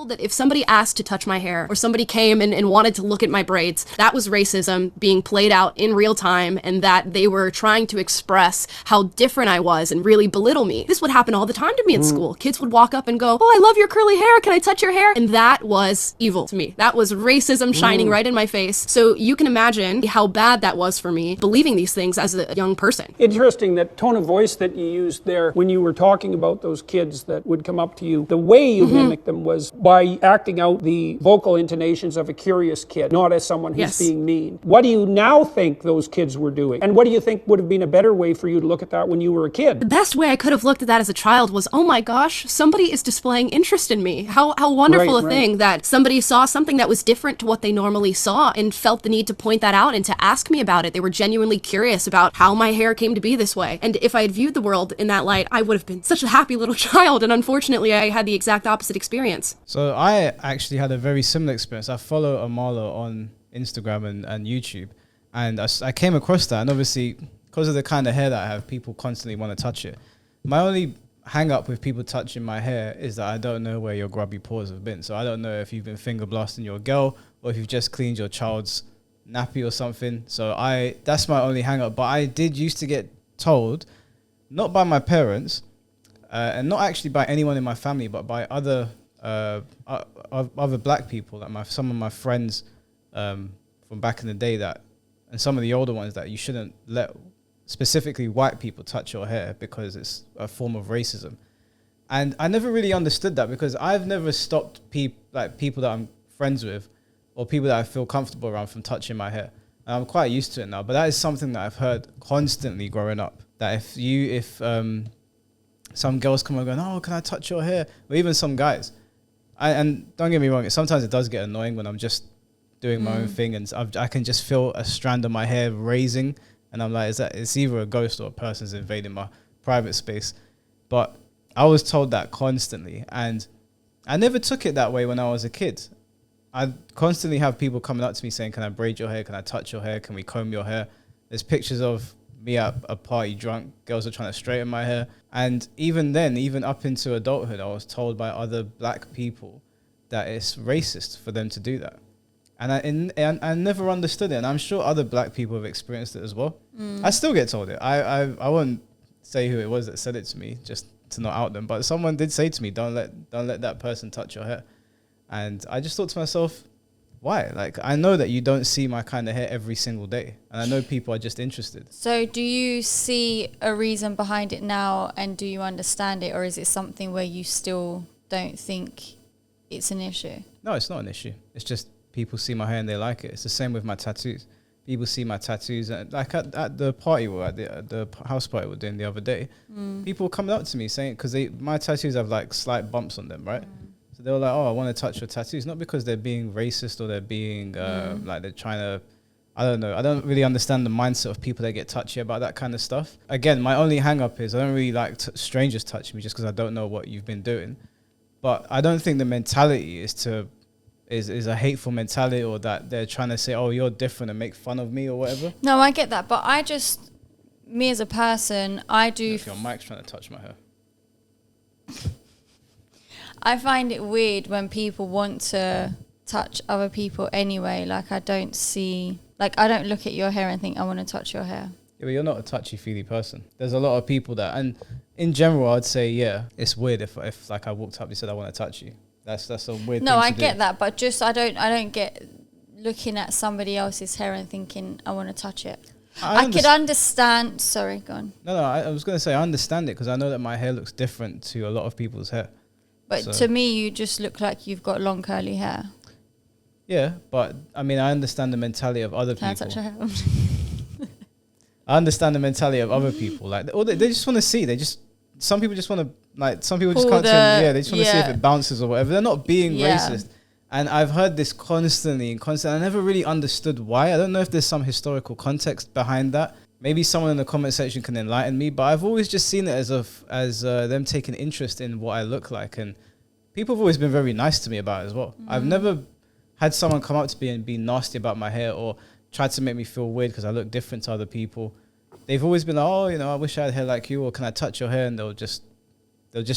that if somebody asked to touch my hair or somebody came and wanted to look at my braids, that was racism being played out in real time, and that they were trying to express how different I was and really belittle me. This would happen all the time to me in school. Kids would walk up and go, "Oh, I love your curly hair. Can I touch your hair?" And that was evil to me. That was racism shining right in my face. So you can imagine how bad that was for me, believing these things as a young person. Interesting, that tone of voice that you used there when you were talking about those kids that would come up to you. The way you mimicked them was by acting out the vocal intonations of a curious kid, not as someone who's being mean. What do you now think those kids were doing? And what do you think would have been a better way for you to look at that when you were a kid? The best way I could have looked at that as a child was, oh my gosh, somebody is displaying interest in me. How wonderful a thing that somebody saw something that was different to what they normally saw and felt the need to point that out and to ask me about it. They were genuinely curious about how my hair came to be this way. And if I had viewed the world in that light, I would have been such a happy little child. And unfortunately, I had the exact opposite experience. So I actually had a very similar experience. I follow Amala on Instagram and YouTube, and I came across that, and obviously because of the kind of hair that I have, people constantly want to touch it. My only hang up with people touching my hair is that I don't know where your grubby paws have been. So I don't know if you've been finger blasting your girl or if you've just cleaned your child's nappy or something. So that's my only hang up. But I did used to get told, not by my parents, and not actually by anyone in my family, but by other black people, like some of my friends from back in the day, and some of the older ones, that you shouldn't let specifically white people touch your hair because it's a form of racism. And I never really understood that, because I've never stopped people that I'm friends with or people that I feel comfortable around from touching my hair. And I'm quite used to it now, but that is something that I've heard constantly growing up, that if some girls come and go, "Oh, can I touch your hair?" Or even some guys. And don't get me wrong, sometimes it does get annoying when I'm just doing my own thing and I can just feel a strand of my hair raising, and I'm like, it's either a ghost or a person's invading my private space. But I was told that constantly, and I never took it that way when I was a kid. I constantly have people coming up to me saying, "Can I braid your hair? Can I touch your hair? Can we comb your hair?" There's pictures of me at a party drunk. Girls are trying to straighten my hair. And even then, even up into adulthood, I was told by other black people that it's racist for them to do that. And I never understood it. And I'm sure other black people have experienced it as well. I still get told it. I won't say who it was that said it to me, just to not out them. But someone did say to me, don't let that person touch your hair. And I just thought to myself, why? Like, I know that you don't see my kind of hair every single day. And I know people are just interested. So do you see a reason behind it now, and do you understand it? Or is it something where you still don't think it's an issue? No, it's not an issue. It's just people see my hair and they like it. It's the same with my tattoos. People see my tattoos. Like at the party, at the house party we're doing the other day, people coming up to me saying, because my tattoos have like slight bumps on them, right? So they were like, "Oh, I want to touch your tattoos." Not because they're being racist or they're being like they're trying to, I don't know. I don't really understand the mindset of people that get touchy about that kind of stuff. Again, my only hang up is I don't really like strangers touching me just because I don't know what you've been doing. But I don't think the mentality is a hateful mentality, or that they're trying to say, "Oh, you're different," and make fun of me or whatever. No, I get that. But me as a person, I do... If your mic's trying to touch my hair. I find it weird when people want to touch other people anyway. Like, I don't look at your hair and think, I want to touch your hair. Yeah, but you're not a touchy-feely person. There's a lot of people that, and in general, I'd say, yeah, it's weird if like I walked up and said, "I want to touch you." That's a weird thing No, I to get do. that, but just I don't get looking at somebody else's hair and thinking, I want to touch it. I could understand. Sorry, go on. No, I was going to say I understand it because I know that my hair looks different to a lot of people's hair. But to me, you just look like you've got long curly hair. Yeah, but I mean, I understand the mentality of other people. Can I touch your hair? I understand the mentality of other people. Like, they just want to see. Some people just want to, like, some people just can't see. Yeah, they just want to see if it bounces or whatever. They're not being racist. And I've heard this constantly. I never really understood why. I don't know if there's some historical context behind that. Maybe someone in the comment section can enlighten me. But I've always just seen it as them taking interest in what I look like. And people have always been very nice to me about it as well. I've never had someone come up to me and be nasty about my hair or try to make me feel weird because I look different to other people. They've always been like, "Oh, I wish I had hair like you," or "Can I touch your hair?" And they'll just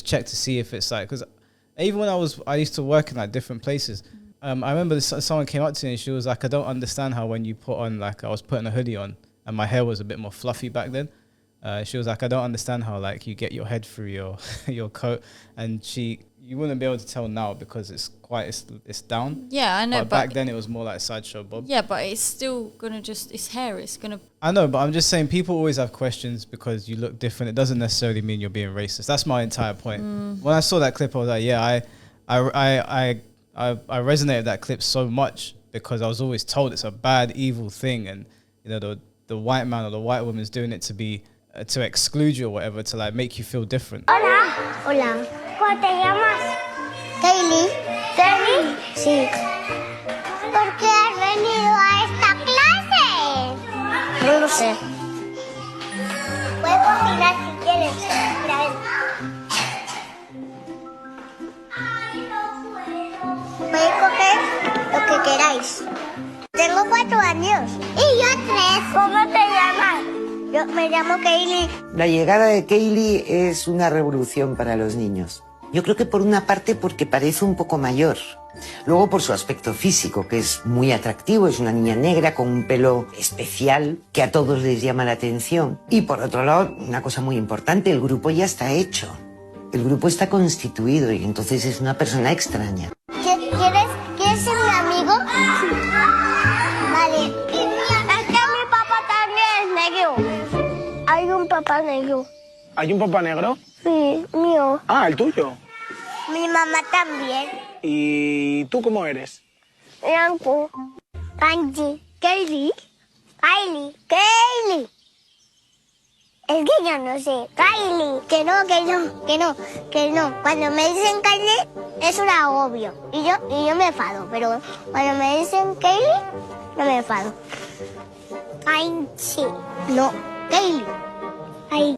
check to see if it's like, because Even when I used to work in like different places. I remember someone came up to me and she was like, I don't understand how when you put on, like I was putting a hoodie on and my hair was a bit more fluffy back then. She was like, I don't understand how like you get your head through your your coat, and you wouldn't be able to tell now because it's down. Yeah, I know. But back then it was more like Sideshow Bob. Yeah, but it's still gonna it's hair. It's gonna. I know, but I'm just saying people always have questions because you look different. It doesn't necessarily mean you're being racist. That's my entire point. When I saw that clip, I was like, yeah, I resonated with that clip so much because I was always told it's a bad, evil thing, and you know the white man or the white woman is doing it to be to exclude you or whatever, to like make you feel different. Hola. Hola. ¿Cómo te llamas? Kaylee. ¿Kaylee? Sí. ¿Por qué has venido a esta clase? No lo sé. Puedes opinar si quieres. Podéis coger lo que queráis. Tengo 4 años. Y yo 3. ¿Cómo te llamas? Yo me llamo Kaylee. La llegada de Kaylee es una revolución para los niños. Yo creo que por una parte porque parece un poco mayor. Luego por su aspecto físico, que es muy atractivo. Es una niña negra con un pelo especial que a todos les llama la atención. Y por otro lado, una cosa muy importante, el grupo ya está hecho. El grupo está constituido y entonces es una persona extraña. ¿Quieres ser mi amigo? Sí. Vale. Es que mi papá también es negro. Hay un papá negro. ¿Hay un papá negro? Sí, mío. Ah, ¿el tuyo? Mi mamá también. ¿Y tú cómo eres? Blanco. Kanji. Kaylee. Kylie. Kaylee. Es que yo no sé. Kylie. Que no. Cuando me dicen Kylie es un agobio. Y yo me enfado. Pero cuando me dicen Kaylee, no me enfado. Kanji. No. Kaylee. Ay.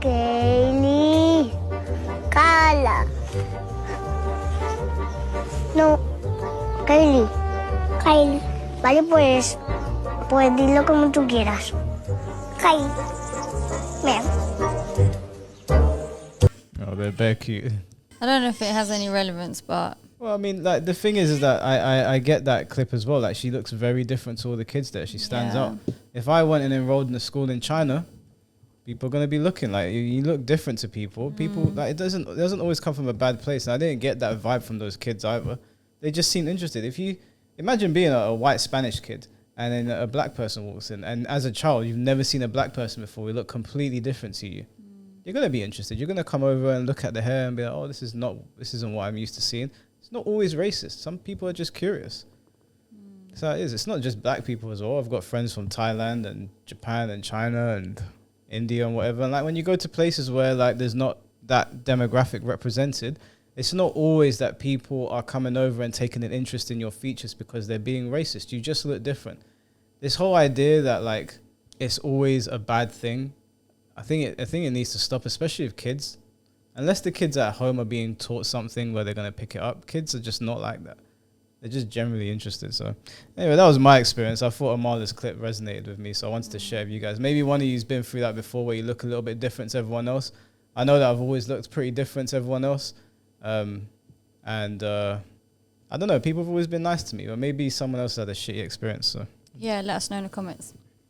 Kaylee. Kala. No. Kaylee. Kylie. Vale, pues dilo como tú quieras. Kylie. Mira. Oh, they're very cute. I don't know if it has any relevance, but Well, I mean, like the thing is that I get that clip as well. Like she looks very different to all the kids there. She stands Yeah. out. If I went and enrolled in a school in China, people are gonna be looking like you look different to people. People like it doesn't always come from a bad place. And I didn't get that vibe from those kids either. They just seemed interested. If you imagine being a white Spanish kid and then a black person walks in, and as a child you've never seen a black person before, we look completely different to you. You're gonna be interested. You're gonna come over and look at the hair and be like, oh, this isn't what I'm used to seeing. It's not always racist. Some people are just curious. So it is. It's not just black people as well. I've got friends from Thailand and Japan and China and India and whatever. And like when you go to places where like there's not that demographic represented, it's not always that people are coming over and taking an interest in your features because they're being racist. You just look different. This whole idea that like it's always a bad thing, I think it needs to stop, especially with kids. Unless the kids at home are being taught something where they're going to pick it up, kids are just not like that. They're just generally interested. So anyway, that was my experience. I thought Amala's clip resonated with me, so I wanted to share with you guys. Maybe one of you's been through that before where you look a little bit different to everyone else. I know that I've always looked pretty different to everyone else. I don't know, people have always been nice to me, or maybe someone else had a shitty experience. So yeah, let us know in the comments.